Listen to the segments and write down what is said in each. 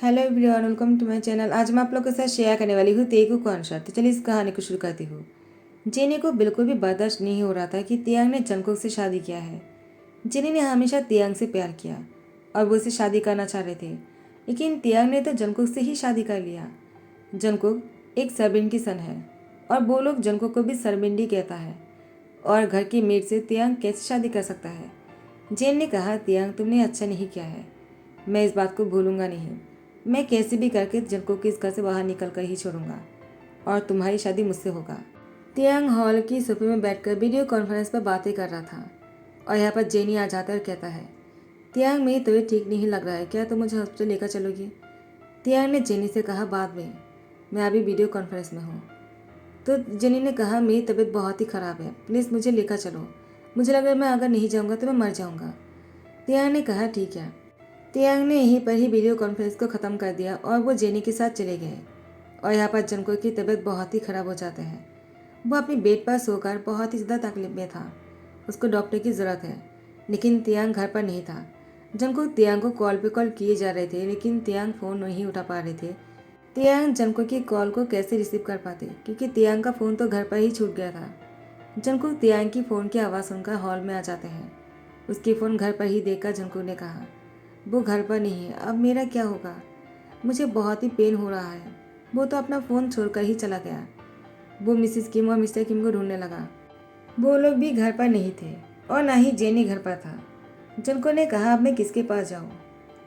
Hello everyone, welcome to my channel. आज मैं आप लोगों के साथ शेयर करने वाली हूँ तेगु कॉन्सर्ट। तो चलिए इस कहानी को शुरू करती हूँ। जेनी को बिल्कुल भी बर्दाश्त नहीं हो रहा था कि तियांग ने जंगकुक से शादी किया है। जेनी ने हमेशा तियांग से प्यार किया और वो उससे शादी करना चाह रहे थे, लेकिन तियांग ने तो जंगकुक से ही शादी कर लिया। जंगकुक एक शर्मिंदी सन है और वो लोग जंगकुक को भी शर्मिंदी कहता है, और घर की मेड से तियांग कैसे शादी कर सकता है। जेन ने कहा, तियांग तुमने अच्छा नहीं किया है, मैं इस बात को भूलूंगा नहीं। मैं कैसे भी करके जंगकुक को इस घर से बाहर निकल कर ही छोड़ूंगा और तुम्हारी शादी मुझसे होगा। तियांग हॉल की सोफे में बैठकर वीडियो कॉन्फ्रेंस पर बातें कर रहा था और यहाँ पर जेनी आ जाता है और कहता है, तियांग मेरी तबीयत ठीक नहीं लग रहा है, क्या तुम मुझे हॉस्पिटल लेकर चलोगी। तियांग ने जेनी से कहा, बाद में, मैं अभी वीडियो कॉन्फ्रेंस में हूँ। तो जेनी ने कहा, मेरी तबीयत बहुत ही ख़राब है, प्लीज़ मुझे लेकर चलो, मुझे लग रहा है मैं अगर नहीं जाऊँगा तो मैं मर जाऊँगा। तियांग ने कहा, ठीक है। तियांग ने यहीं पर ही वीडियो कॉन्फ्रेंस को ख़त्म कर दिया और वो जेनी के साथ चले गए। और यहाँ पर जंगकुक की तबीयत बहुत ही ख़राब हो जाते हैं। वो अपनी बेड पर सोकर बहुत ही ज़्यादा तकलीफ में था, उसको डॉक्टर की ज़रूरत है, लेकिन तियांग घर पर नहीं था। जंगकुक तियांग को कॉल पे कॉल किए जा रहे थे, लेकिन तियांग फ़ोन नहीं उठा पा रहे थे। तियांग जंगकुक की कॉल को कैसे रिसीव कर पाते, क्योंकि तियांग का फ़ोन तो घर पर ही छूट गया था। जंगकुक तियांग की फ़ोन की आवाज़ सुनकर हॉल में आ जाते हैं। उसकी फ़ोन घर पर ही देखकर जंगकुक ने कहा, वो घर पर नहीं है, अब मेरा क्या होगा, मुझे बहुत ही पेन हो रहा है। वो तो अपना फ़ोन छोड़कर ही चला गया। वो मिसिस किम और मिस्टर किम को ढूंढने लगा। वो लोग भी घर पर नहीं थे और ना ही जेनी घर पर था। जनको ने कहा, अब मैं किसके पास जाऊँ।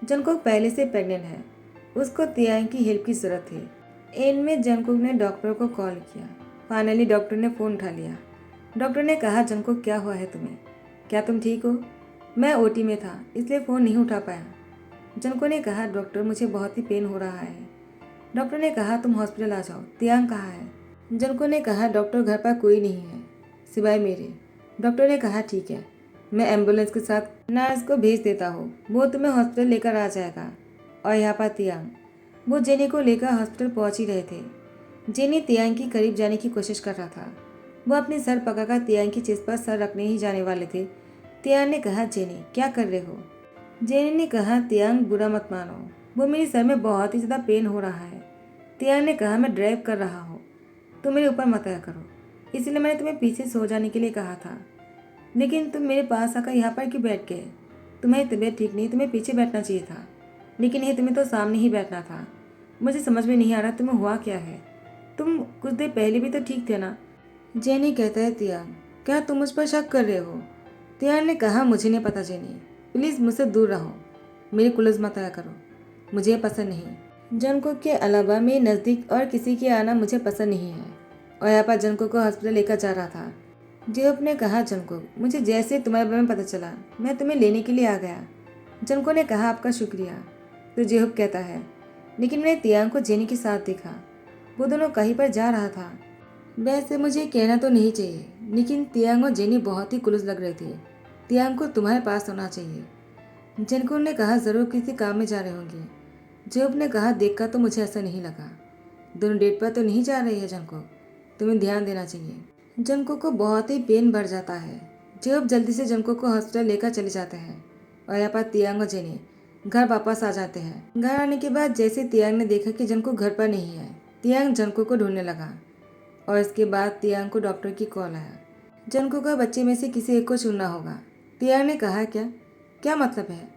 जनको पहले से प्रेग्नेंट है, उसको तियांग की हेल्प की ज़रूरत थी। इनमें जंकुक ने डॉक्टर को कॉल किया। फाइनली डॉक्टर ने फ़ोन उठा लिया। डॉक्टर ने कहा, जंकुक क्या हुआ है तुम्हें, क्या तुम ठीक हो। मैं ओटी में था इसलिए फ़ोन नहीं उठा पाया। जनको ने कहा, डॉक्टर मुझे बहुत ही पेन हो रहा है। डॉक्टर ने कहा, तुम हॉस्पिटल आ जाओ, तियांग कहाँ है। जनको ने कहा, डॉक्टर घर पर कोई नहीं है सिवाय मेरे। डॉक्टर ने कहा, ठीक है, मैं एम्बुलेंस के साथ नर्स को भेज देता हूँ, वो तुम्हें हॉस्पिटल लेकर आ जाएगा। और यहाँ पर तियांग, वो जेनी को लेकर हॉस्पिटल पहुँच ही रहे थे। जेनी तियांग के करीब जाने की कोशिश कर रहा था। वो अपनी सर पकड़कर तियांग की चेस्ट पर सर रखने ही जाने वाले थे। तियांग ने कहा, जेनी क्या कर रहे हो। जेनी ने कहा, तियांग बुरा मत मानो, वो मेरी सर में बहुत ही ज़्यादा पेन हो रहा है। तियांग ने कहा, मैं ड्राइव कर रहा हूँ, तुम मेरे ऊपर मत आया करो, इसलिए मैंने तुम्हें पीछे सो जाने के लिए कहा था, लेकिन तुम मेरे पास आकर यहाँ पर क्यों बैठ गए। तुम्हारी तबीयत ठीक नहीं, तुम्हें पीछे बैठना चाहिए था, लेकिन नहीं, तुम्हें तो सामने ही बैठना था। मुझे समझ में नहीं आ रहा तुम्हें हुआ क्या है, तुम कुछ देर पहले भी तो ठीक थे ना। जेनी कहता है, तियांग क्या तुम मुझ पर शक कर रहे हो। तियांग ने कहा, मुझे नहीं पता जेनी, प्लीज़ मुझसे दूर रहो, मेरी कुलस मत आया करो, मुझे ये पसंद नहीं। जंकुक के अलावा मेरे नज़दीक और किसी के आना मुझे पसंद नहीं है। और यहाँ पर जंकुक को हॉस्पिटल लेकर जा रहा था। जेहोप ने कहा, जंकुक मुझे जैसे तुम्हारे बारे में पता चला मैं तुम्हें लेने के लिए आ गया। जंकुक ने कहा, आपका शुक्रिया। तो जेहोप कहता है, लेकिन मैंने तियांग को जेनी के साथ देखा, वो दोनों कहीं पर जा रहा था। वैसे मुझे कहना तो नहीं चाहिए, लेकिन तियांग और जेनी बहुत ही खुलूस लग रहे थे। तियांग को तुम्हारे पास होना चाहिए। जंकुक ने कहा, ज़रूर किसी काम में जा रहे होंगे। जेहोप ने कहा, देखकर तो मुझे ऐसा नहीं लगा, दोनों डेट पर तो नहीं जा रही है जंकुक, तुम्हें ध्यान देना चाहिए। जंकुक को बहुत ही पेन बढ़ जाता है। जेहोप जल्दी से जंकुक को हॉस्पिटल लेकर चले जाते हैं और यहाँ पर तियांग और जेनी घर वापस आ जाते हैं। घर आने के बाद जैसे तियांग ने देखा कि जंकुक घर पर नहीं है, तियांग जंकुक को ढूंढने लगा और इसके बाद तियांग को डॉक्टर की कॉल आया। जंकुक का बच्चे में से किसी एक को चुनना होगा। तियांग ने कहा, क्या क्या मतलब है।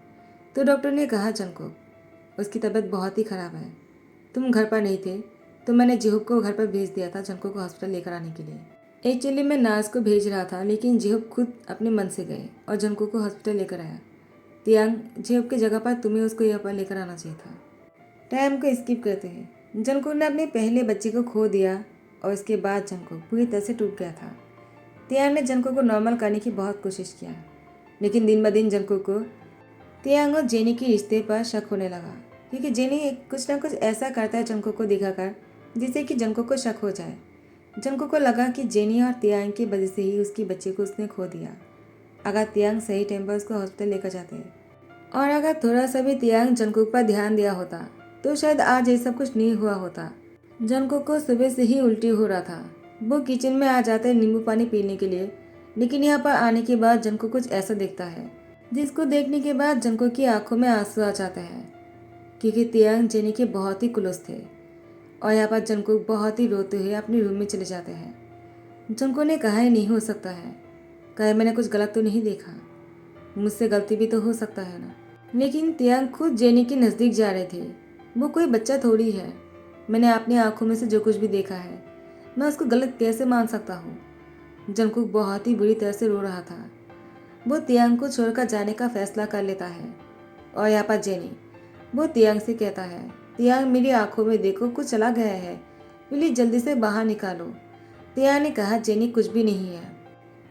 तो डॉक्टर ने कहा, जंकुक उसकी तबीयत बहुत ही ख़राब है, तुम घर पर नहीं थे तो मैंने जेहुप को घर पर भेज दिया था जंकुक को हॉस्पिटल लेकर आने के लिए। एक्चुअली मैं नर्स को भेज रहा था, लेकिन जेहुप खुद अपने मन से गए और जंकुक को हॉस्पिटल लेकर आया। तियांग, जेहुप की जगह पर तुम्हें उसको यहाँ पर लेकर आना चाहिए था। टाइम को स्किप करते हैं। जंकुक ने अपने पहले बच्चे को खो दिया और इसके बाद जंकुक पूरी तरह से टूट गया था। तियांग ने जंकुक को नॉर्मल करने की बहुत कोशिश किया, लेकिन दिन ब दिन जंकुक को तियांग और जेनी के रिश्ते पर शक होने लगा, क्योंकि जेनी कुछ ना कुछ ऐसा करता है जंकुक को दिखाकर जिससे कि जंकुक को शक हो जाए। जंकुक को लगा कि जेनी और तियांग की वजह से ही उसकी बच्चे को उसने खो दिया। अगर तियांग सही टाइम पर उसको हॉस्पिटल लेकर जाते और अगर थोड़ा सा भी तियांग जंकुक पर ध्यान दिया होता तो शायद आज ये सब कुछ नहीं हुआ होता। जंकुक को सुबह से ही उल्टी हो रहा था। वो किचन में आ जाता है नींबू पानी पीने के लिए, लेकिन यहाँ पर आने के बाद जंकुक कुछ ऐसा देखता है जिसको देखने के बाद जंकुक की आंखों में आंसू आ जाते हैं। क्योंकि तियांग जेनी के बहुत ही क्लोज थे। और यहाँ पर जंगकुक बहुत ही रोते हुए अपने रूम में चले जाते हैं। जंगकुक ने कहा ही नहीं हो सकता है, कहे मैंने कुछ गलत तो नहीं देखा, मुझसे गलती भी तो हो सकता है ना। लेकिन तियांग खुद जेनी के नज़दीक जा रहे थे। वो कोई बच्चा थोड़ी है। मैंने अपनी आंखों में से जो कुछ भी देखा है मैं उसको गलत कैसे मान सकता हूँ। जंगकुक बहुत ही बुरी तरह से रो रहा था। वो तियांग को छोड़कर जाने का फैसला कर लेता है। और यहाँ पर जेनी वो तियांग से कहता है, तियांग मेरी आंखों में देखो, कुछ चला गया है, प्लीज जल्दी से बाहर निकालो। तियांग ने कहा, जेनी कुछ भी नहीं है,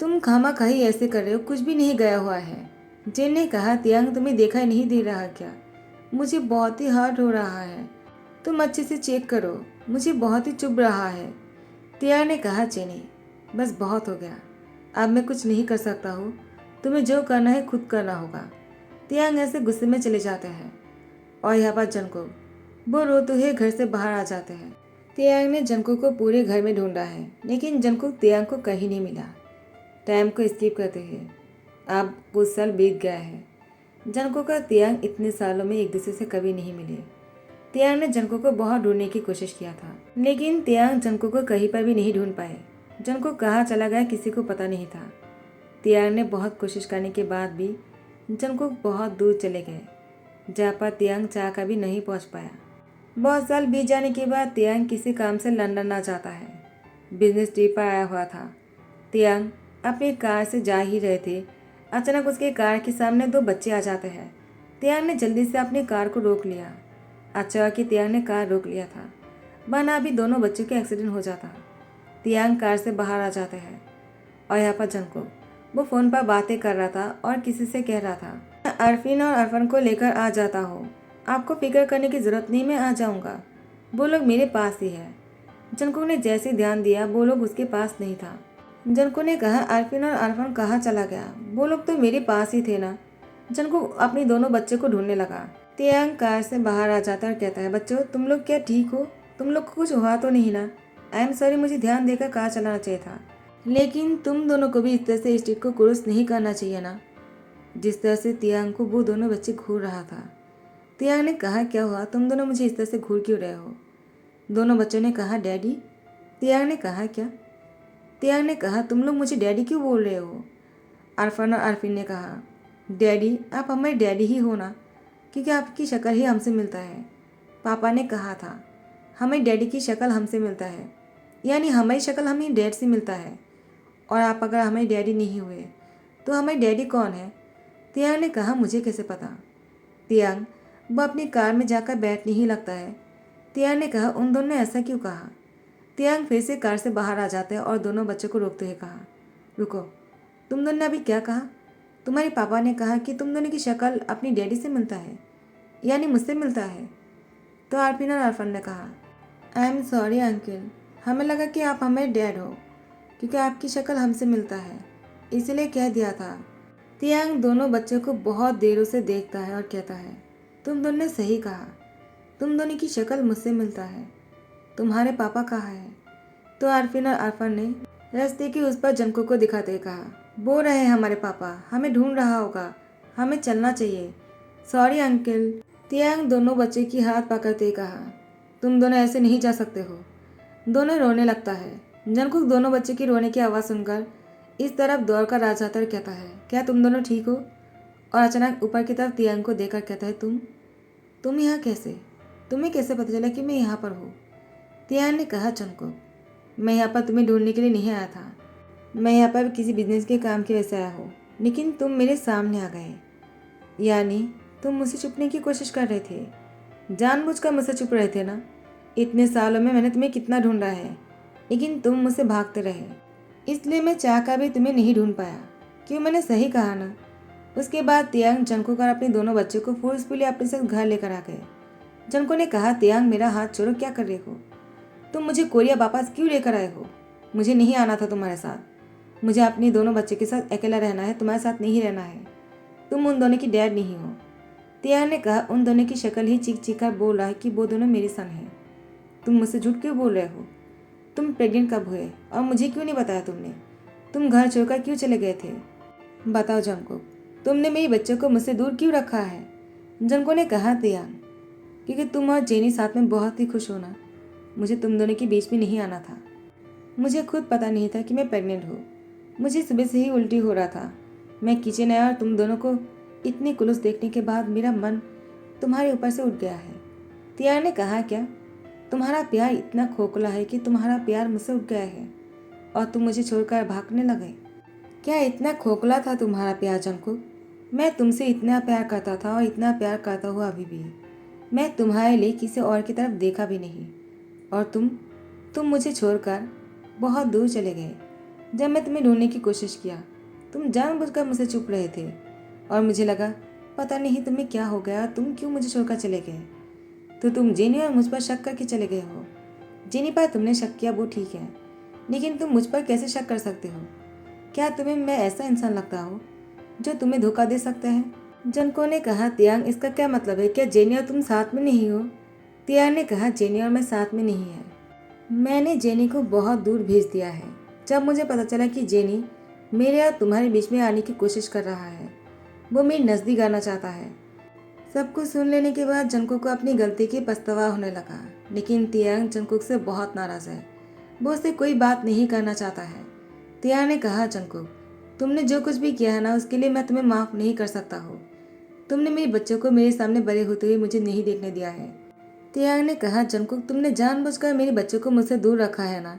तुम खामाखाही ऐसे कर रहे हो, कुछ भी नहीं गया हुआ है। जेन ने कहा, तियांग तुम्हें देखा नहीं दे रहा क्या? मुझे बहुत ही हर्ट हो रहा है, तुम अच्छे से चेक करो, मुझे बहुत ही चुभ रहा है। तियांग ने कहा, जेनी बस बहुत हो गया, अब मैं कुछ नहीं कर सकता हूँ, तुम्हें जो करना है खुद करना होगा। तियांग ऐसे गुस्से में चले जाते हैं। और यहाँ पर जंगकुक वो रोते हुए घर से बाहर आ जाते हैं। तियांग ने जंगकुक को पूरे घर में ढूंढा है, लेकिन जंगकुक तियांग को कहीं नहीं मिला। टाइम को स्किप करते हुए अब कुछ साल बीत गया है। जंगकुक और तियांग इतने सालों में एक दूसरे से कभी नहीं मिले। तियांग ने जंगकुक को बहुत ढूंढने की कोशिश किया था, लेकिन तियांग जंगकुक को कहीं पर भी नहीं ढूंढ पाए। जंगकुक कहाँ चला गया किसी को पता नहीं था। तियांग ने बहुत कोशिश करने के बाद भी जंगकुक बहुत दूर चले गए, जहाँ पर तियांग चाह कर भी नहीं पहुँच पाया। बहुत साल बीत जाने के बाद तियांग किसी काम से लंदन आ जाता है। बिजनेस ट्रिप पर आया हुआ था। तियांग अपनी कार से जा ही रहे थे, अचानक उसके कार के सामने दो बच्चे आ जाते हैं। तियांग ने जल्दी से अपनी कार को रोक लिया। अच्छा कि तियांग ने कार रोक लिया था, वरना अभी दोनों बच्चों के एक्सीडेंट हो जाता। तियांग कार से बाहर आ जाते हैं। और यहाँ पर जंगकुक वो फ़ोन पर बातें कर रहा था और किसी से कह रहा था, अरफिन और अरफन को लेकर आ जाता हो, आपको फिक्र करने की ज़रूरत नहीं, मैं आ जाऊंगा, वो लोग मेरे पास ही है। जंगकुक ने जैसे ध्यान दिया वो लोग उसके पास नहीं था। जंगकुक ने कहा, अरफिन और अरफन कहाँ चला गया? वो लोग तो मेरे पास ही थे ना। जंगकुक अपनी दोनों बच्चे को ढूंढने लगा। तियांग कार से बाहर आ जाता और कहता है, बच्चों तुम लोग क्या ठीक हो? तुम लोग को कुछ हुआ तो नहीं ना? आई एम सॉरी, मुझे ध्यान देकर कार चलाना चाहिए था, लेकिन तुम दोनों को भी इस तरह से स्ट्रीट को क्रॉस नहीं करना चाहिए ना। जिस तरह से तियांग को वो दोनों बच्चे घूर रहा था। तियांग ने कहा, क्या हुआ, तुम दोनों मुझे इस तरह से घूर क्यों रहे हो? दोनों बच्चों ने कहा, डैडी। तियांग ने कहा, क्या? तियांग ने कहा, तुम लोग मुझे डैडी क्यों बोल रहे हो? अरफन और अरफिन ने कहा, डैडी आप हमारे डैडी ही हो ना, क्योंकि आपकी शक्ल ही हमसे मिलता है। पापा ने कहा था हमें डैडी की शक्ल हमसे मिलता है, यानी हमारी शक्ल हमें डैड से मिलता है। और आप अगर हमारे डैडी नहीं हुए तो हमारे डैडी कौन है? तियांग ने कहा, मुझे कैसे पता? तियांग वो अपनी कार में जाकर बैठने ही लगता है। तियांग ने कहा, उन दोनों ने ऐसा क्यों कहा? तियांग फिर से कार से बाहर आ जाते हैं और दोनों बच्चों को रोकते हुए कहा, रुको, तुम दोनों ने अभी क्या कहा? तुम्हारे पापा ने कहा कि तुम दोनों की शक्ल अपनी डैडी से मिलता है, यानी मुझसे मिलता है। तो आरफिन और अरफन ने कहा, आई एम सॉरी अंकल, हमें लगा कि आप हमारे डैड हो, क्योंकि आपकी शक्ल हमसे मिलता है, इसलिए कह दिया था। तियांग दोनों बच्चों को बहुत देरों से देखता है और कहता है, तुम दोनों ने सही कहा, तुम दोनों की शक्ल मुझसे मिलता है, तुम्हारे पापा कहाँ हैं? तो आरफिन और अरफन ने रास्ते के उस पर जंगकुक को दिखाते हुए कहा, वो रहे हमारे पापा, हमें ढूंढ रहा होगा, हमें चलना चाहिए। Sorry uncle. तियांग दोनों बच्चे की हाथ पकड़ते हुए कहा, तुम दोनों ऐसे नहीं जा सकते हो। दोनों रोने लगता है। जंगकुक दोनों बच्चे की रोने की आवाज़ सुनकर इस तरफ दौड़कर आ जाता और कहता है, क्या तुम दोनों ठीक हो? और अचानक ऊपर की तरफ तियांग को देखकर कहता है, तुम यहाँ कैसे? तुम्हें कैसे पता चला कि मैं यहाँ पर हूँ? तियांग ने कहा, जंगकुक मैं यहाँ पर तुम्हें ढूंढने के लिए नहीं आया था, मैं यहाँ पर किसी बिजनेस के काम की वजह से आया हूँ, लेकिन तुम मेरे सामने आ गए, यानी तुम मुझसे छुपने की कोशिश कर रहे थे, जानबूझकर मुझसे छुप रहे थे ना। इतने सालों में मैंने तुम्हें कितना ढूंढा है, लेकिन तुम मुझसे भागते रहे, इसलिए मैं चाह कर भी तुम्हें नहीं ढूंढ पाया। क्यों, मैंने सही कहा ना? उसके बाद तियांग जंगकुक और अपने दोनों बच्चों को फोर्सफुली अपने साथ घर लेकर आ गए। जंगकुक ने कहा, तियांग मेरा हाथ छोड़ो, क्या कर रहे हो? तुम मुझे कोरिया वापस क्यों लेकर आए हो? मुझे नहीं आना था तुम्हारे साथ, मुझे अपनी दोनों बच्चे के साथ अकेला रहना है, तुम्हारे साथ नहीं रहना है। तुम उन दोनों की डैड नहीं हो। तियांग ने कहा, उन दोनों की शक्ल ही चीख चीख कर बोल रहा है कि वो दोनों मेरे सन हैं। तुम मुझसे झूठ क्यों बोल रहे हो? तुम प्रेग्नेंट कब हुए और मुझे क्यों नहीं बताया तुमने? तुम घर छोड़कर क्यों चले गए थे? बताओ जंगकुक, तुमने मेरे बच्चों को मुझसे दूर क्यों रखा है? जंगकुक ने कहा, तियांग क्योंकि तुम और जेनी साथ में बहुत ही खुश होना। मुझे तुम दोनों के बीच में नहीं आना था। मुझे खुद पता नहीं था कि मैं प्रेग्नेंट हूँ। मुझे सुबह से ही उल्टी हो रहा था। मैं किचन आया और तुम दोनों को इतनी कुलूस देखने के बाद मेरा मन तुम्हारे ऊपर से उठ गया है। तियान ने कहा, क्या तुम्हारा प्यार इतना खोखला है कि तुम्हारा प्यार मुझसे उठ गया है और तुम मुझे छोड़कर भागने लगे? क्या इतना खोखला था तुम्हारा प्यार जंकुक? मैं तुमसे इतना प्यार करता था और इतना प्यार करता हुआ अभी भी। मैं तुम्हारे लिए किसी और की तरफ देखा भी नहीं और तुम मुझे छोड़कर बहुत दूर चले गए। जब मैं तुम्हें ढूंढने की कोशिश किया, तुम जानबूझकर मुझसे चुप रहे थे और मुझे लगा पता नहीं तुम्हें क्या हो गया, तुम क्यों मुझे छोड़कर चले गए। तो तुम जेनी और मुझ पर शक करके चले गए हो। जेनी पर तुमने शक किया वो ठीक है, लेकिन तुम मुझ पर कैसे शक कर सकते हो? क्या तुम्हें मैं ऐसा इंसान लगता हूँ जो तुम्हें धोखा दे सकता है? जनको ने कहा, तियांग इसका क्या मतलब है? क्या जेनी और तुम साथ में नहीं हो? तियांग ने कहा, जेनी और मैं साथ में नहीं है। मैंने जेनी को बहुत दूर भेज दिया है। जब मुझे पता चला कि जेनी मेरे और तुम्हारे बीच में आने की कोशिश कर रहा है, वो मेरे नज़दीक आना चाहता है। सब कुछ सुन लेने के बाद जंकुक को अपनी गलती की पछतावा होने लगा, लेकिन तियांग जंकुक से बहुत नाराज है। वो उससे कोई बात नहीं करना चाहता है। तियांग ने कहा, जंकुक तुमने जो कुछ भी किया है ना, उसके लिए मैं तुम्हें माफ़ नहीं कर सकता हूँ। तुमने मेरे बच्चों को मेरे सामने बड़े होते हुए मुझे नहीं देखने दिया है। तियांग ने कहा, जंकुक तुमने जानबूझकर मेरे बच्चों को मुझसे दूर रखा है ना,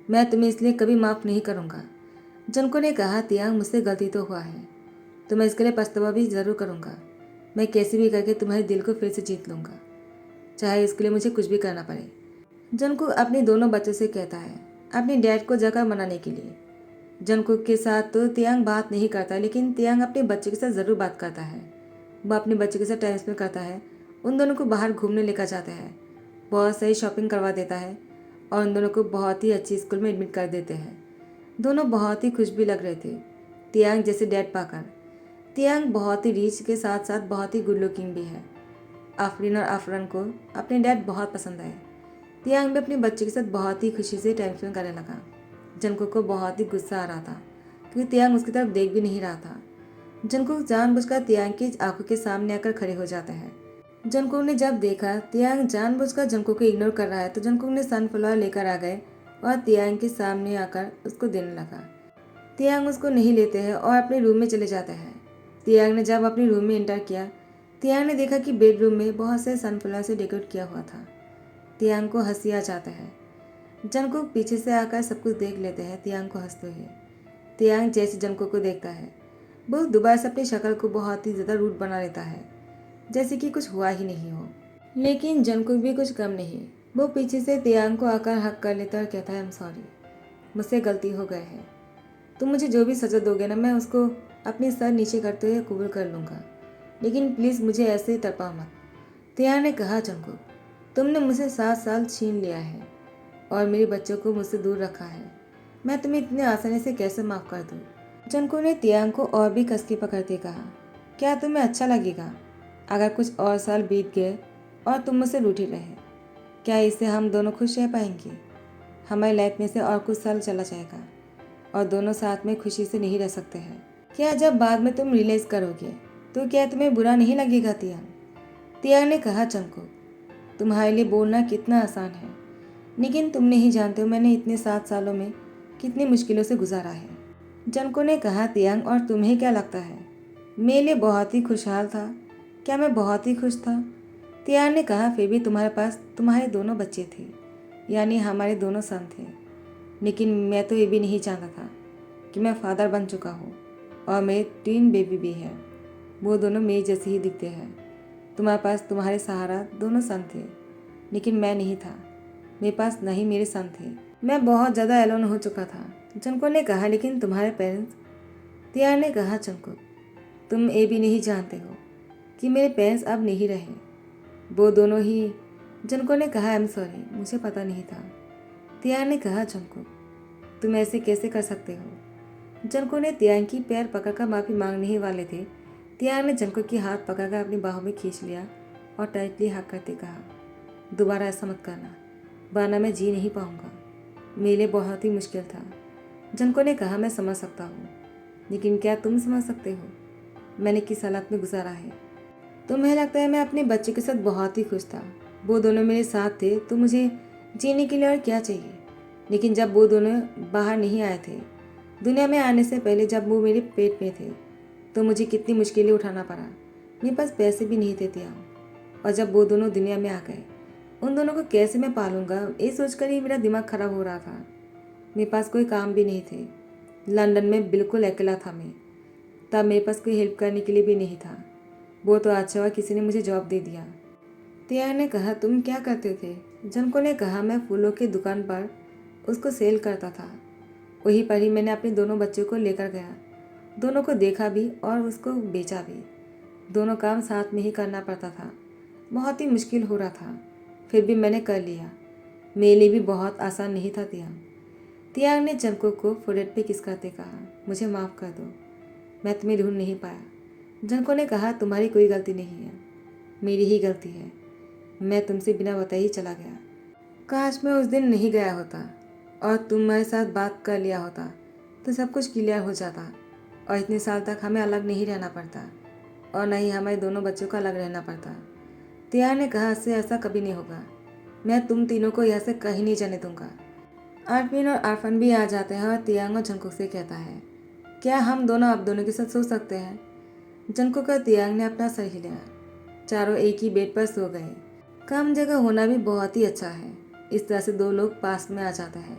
मैं तुम्हें इसलिए कभी माफ़ नहीं करूँगा। जंकुक ने कहा, तियांग मुझसे गलती तो हुआ है, तो मैं इसके लिए पछतावा भी ज़रूर करूँगा। मैं कैसे भी करके तुम्हारे दिल को फिर से जीत लूँगा, चाहे इसके लिए मुझे कुछ भी करना पड़े। जंकुक अपने दोनों बच्चों से कहता है, अपने डैड को जगह मनाने के लिए। जंकुक के साथ तो तियांग बात नहीं करता, लेकिन तियांग अपने बच्चों के साथ ज़रूर बात करता है। वह अपने बच्चों के साथ टाइम स्पेंड करता है, उन दोनों को बाहर घूमने लेकर जाता है, बहुत सही शॉपिंग करवा देता है और उन दोनों को बहुत ही अच्छी स्कूल में एडमिट कर देते हैं। दोनों बहुत ही खुश भी लग रहे थे तियांग जैसे डैड पाकर। तियांग बहुत ही रिच के साथ साथ बहुत ही गुड लुकिंग भी है। आफरीन और आफरन को अपने डैड बहुत पसंद आए। तियांग भी अपने बच्चे के साथ बहुत ही खुशी से टाइम स्पेंड करने लगा। जंकुक को बहुत ही गुस्सा आ रहा था क्योंकि तियांग उसकी तरफ देख भी नहीं रहा था। जंकुक जानबूझकर तियांग की आंखों के सामने आकर खड़े हो जाते हैं। जंकुक ने जब देखा तियांग जानबूझकर जंकुक को इग्नोर कर रहा है, तो जंकुक ने सनफ्लावर लेकर आ गए और तियांग के सामने आकर उसको देने लगा। तियांग उसको नहीं लेते हैं और अपने रूम में चले जाते हैं। तियांग ने जब अपने रूम में एंटर किया, तियांग ने देखा कि बेडरूम में बहुत से सनफ्लावर से डेकोरेट किया हुआ था। तियांग को हंसी आ जाता है। जंकुक पीछे से आकर सब कुछ देख लेते हैं तियांग को हंसते हुए। तियांग जैसे जंकुक को देखता है, वो दोबारा से अपनी शक्ल को बहुत ही ज़्यादा रूड बना लेता है, जैसे कि कुछ हुआ ही नहीं हो। लेकिन जंकुक भी कुछ कम नहीं, वो पीछे से तियांग को आकर हक कर लेता और कहता है, आई एम सॉरी, मुझसे गलती हो गई है। तुम मुझे जो भी सजा दोगे ना, मैं उसको अपने सर नीचे करते हुए कबूल कर लूँगा, लेकिन प्लीज़ मुझे ऐसे ही तड़पाओ मत। तियांग ने कहा, जंकुक तुमने मुझसे 7 साल छीन लिया है और मेरे बच्चों को मुझसे दूर रखा है, मैं तुम्हें इतने आसानी से कैसे माफ़ कर दूँ? जंकुक ने तियांग को और भी कस के पकड़ते कहा, क्या तुम्हें अच्छा लगेगा अगर कुछ और साल बीत गए और तुम मुझसे रूठे रहे? क्या इससे हम दोनों खुश रह पाएंगे? हमारी लाइफ में से और कुछ साल चला जाएगा और दोनों साथ में खुशी से नहीं रह सकते हैं। क्या जब बाद में तुम रियलाइज़ करोगे तो क्या तुम्हें बुरा नहीं लगेगा? तियांग ने कहा, जंकुक तुम्हारे लिए बोलना कितना आसान है, लेकिन तुम नहीं जानते हो मैंने इतने 7 सालों में कितनी मुश्किलों से गुजारा है। जंकुक ने कहा, तियांग और तुम्हें क्या लगता है मेरे लिए बहुत ही खुशहाल था? क्या मैं बहुत ही खुश था? तियांग ने कहा, फिर भी तुम्हारे पास तुम्हारे दोनों बच्चे थे, यानी हमारे दोनों सन थे, लेकिन मैं तो ये भी नहीं जानता था कि मैं फादर बन चुका हूँ और मेरे 3 बेबी भी हैं। वो दोनों मेरे जैसे ही दिखते हैं। तुम्हारे पास तुम्हारे सहारा दोनों सन थे, लेकिन मैं नहीं था। मेरे पास नहीं मेरे सन थे। मैं बहुत ज़्यादा एलोन हो चुका था। जंकुक ने कहा, लेकिन तुम्हारे पेरेंट्स? तियांग ने कहा, जंकुक तुम ये भी नहीं जानते हो कि मेरे पेरेंट्स अब नहीं रहे, वो दोनों ही। जंकुक ने कहा, आई एम सॉरी, मुझे पता नहीं था। तियांग ने कहा, जंकुक तुम ऐसे कैसे कर सकते हो? जंकुक ने तियांग की पैर पकड़कर माफ़ी मांगने ही वाले थे, तियांग ने जंकुक की हाथ पकड़कर अपनी बाहों में खींच लिया और टाइटली हक करते कहा, दोबारा ऐसा मत करना, वरना मैं जी नहीं पाऊंगा। मेरे लिए बहुत ही मुश्किल था। जंकुक ने कहा, मैं समझ सकता हूँ, लेकिन क्या तुम समझ सकते हो मैंने किस हालत में गुजारा है? तुम्हें लगता है मैं अपने बच्चे के साथ बहुत ही खुश था। वो दोनों मेरे साथ थे तो मुझे जीने के लिए और क्या चाहिए। लेकिन जब वो दोनों बाहर नहीं आए थे, दुनिया में आने से पहले जब वो मेरे पेट में थे, तो मुझे कितनी मुश्किलें उठाना पड़ा। मेरे पास पैसे भी नहीं थे त्याग। और जब वो दोनों दुनिया में आ गए, उन दोनों को कैसे मैं पालूंगा, ये सोचकर ही मेरा दिमाग खराब हो रहा था। मेरे पास कोई काम भी नहीं थे। लंदन में बिल्कुल अकेला था मैं। तब मेरे पास कोई हेल्प करने के लिए भी नहीं था। वो तो अच्छा हुआ किसी ने मुझे जॉब दे दिया। त्याग ने कहा, तुम क्या करते थे? जनको ने कहा, मैं फूलों की दुकान पर उसको सेल करता था। वहीं पर ही मैंने अपने दोनों बच्चों को लेकर गया। दोनों को देखा भी और उसको बेचा भी। दोनों काम साथ में ही करना पड़ता था। बहुत ही मुश्किल हो रहा था, फिर भी मैंने कर लिया। मेरे लिए भी बहुत आसान नहीं था त्याग। त्याग ने जनको को फोrehead पे किस करते कहा, मुझे माफ़ कर दो, मैं तुम्हें ढूंढ नहीं पाया। जनको ने कहा, तुम्हारी कोई गलती नहीं है, मेरी ही गलती है। मैं तुमसे बिना बताए ही चला गया। काश मैं उस दिन नहीं गया होता और तुम्हारे साथ बात कर लिया होता तो सब कुछ क्लियर हो जाता और इतने साल तक हमें अलग नहीं रहना पड़ता और न ही हमारे दोनों बच्चों को अलग रहना पड़ता। त्याग ने कहा, इससे ऐसा कभी नहीं होगा। मैं तुम तीनों को यहाँ से कहीं नहीं जाने दूंगा। आरफिन और आरफन भी आ जाते हैं और त्याग और जंकुक से कहता है, क्या हम दोनों आप दोनों के साथ सो सकते हैं? जंकुक और त्याग ने अपना सर हिलाया। चारों एक ही बेड पर सो गए। कम जगह होना भी बहुत ही अच्छा है। इस तरह से दो लोग पास में आ जाते हैं।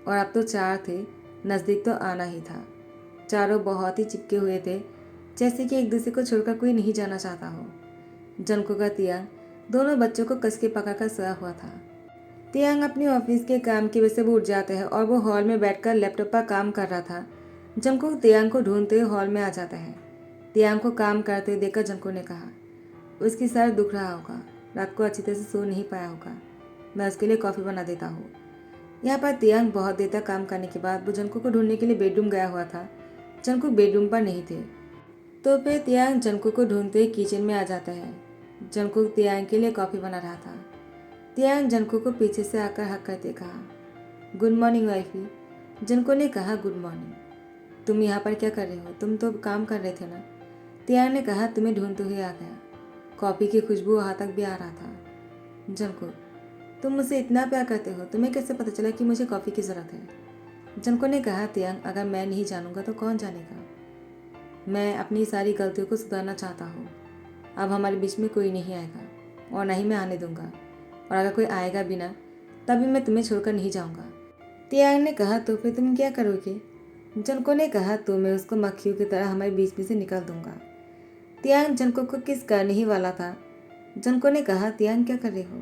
और अब तो चार थे, नज़दीक तो आना ही था। चारों बहुत ही चिपके हुए थे, जैसे कि एक दूसरे को छोड़कर कोई नहीं जाना चाहता हो। जंकुक और त्याग दोनों बच्चों को कस के पकड़कर सोया हुआ था। त्याग अपने ऑफिस के काम की वजह से वो उठ जाते हैं और वो हॉल में बैठकर लैपटॉप पर काम कर रहा था। जंकुक त्याग को ढूंढते हुए हॉल में आ जाता है। त्याग को काम करते हुए देखकर जंकुक ने कहा, उसकी सर दुख रहा होगा, रात को अच्छी तरह से सो नहीं पाया होगा, मैं उसके लिए कॉफ़ी बना देता हूँ। यहाँ पर त्याग बहुत देर तक काम करने के बाद वो जंकुक को ढूंढने के लिए बेडरूम गया हुआ था। जंकुक बेडरूम पर नहीं थे, तो फिर त्याग जंकुक को ढूंढते किचन में आ जाता है। जंकुक त्याग के लिए कॉफ़ी बना रहा था। त्याग जंकुक को पीछे से आकर हक करते कहा, गुड मॉर्निंग वाइफी। जंकुक ने कहा, गुड मॉर्निंग। तुम यहाँ पर क्या कर रहे हो? तुम तो काम कर रहे थे ना? त्याग ने कहा, तुम्हें ढूंढते हुए आ गया। कॉफ़ी की खुशबू वहाँ तक भी आ रहा था। जंकुक, तुम मुझसे इतना प्यार करते हो, तुम्हें कैसे पता चला कि मुझे कॉफ़ी की ज़रूरत है? जंकुक ने कहा, त्याग, अगर मैं नहीं जानूंगा तो कौन जानेगा? मैं अपनी सारी गलतियों को सुधारना चाहता हूँ। अब हमारे बीच में कोई नहीं आएगा और ना ही मैं आने दूंगा। और अगर कोई आएगा भी ना, तभी मैं तुम्हें छोड़कर नहीं जाऊंगा। त्याग ने कहा, तो फिर तुम क्या करोगे? जंकुक ने कहा, तो मैं उसको मक्खियों की तरह हमारे बीच में से निकाल दूंगा। त्याग जंकुक को किस करने ही वाला था। जंकुक ने कहा, त्याग क्या कर रहे हो?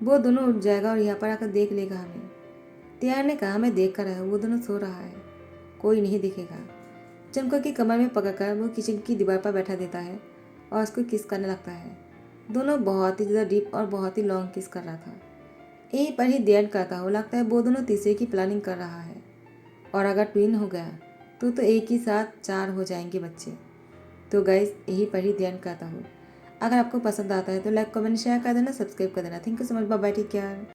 वो दोनों उठ जाएगा और यहाँ पर आकर देख लेगा हमें। त्याग ने कहा, मैं देख कर रहा हूँ, वो दोनों सो रहा है, कोई नहीं दिखेगा। जंकुक की कमर में पकड़कर वो किचन की दीवार पर बैठा देता है और उसको किस करने लगता है। दोनों बहुत ही ज़्यादा डीप और बहुत ही लॉन्ग किस कर रहा था। यहीं पर ही ध्यान करता हो लगता है वो दोनों तीसरे की प्लानिंग कर रहा है। और अगर ट्विन हो गया तो एक ही साथ 4 हो जाएंगे बच्चे। तो गाइस, यहीं पर ही ध्यान करता हूँ। अगर आपको पसंद आता है तो लाइक कमेंट शेयर कर देना, सब्सक्राइब कर देना। Thank you so much, bye bye, take care.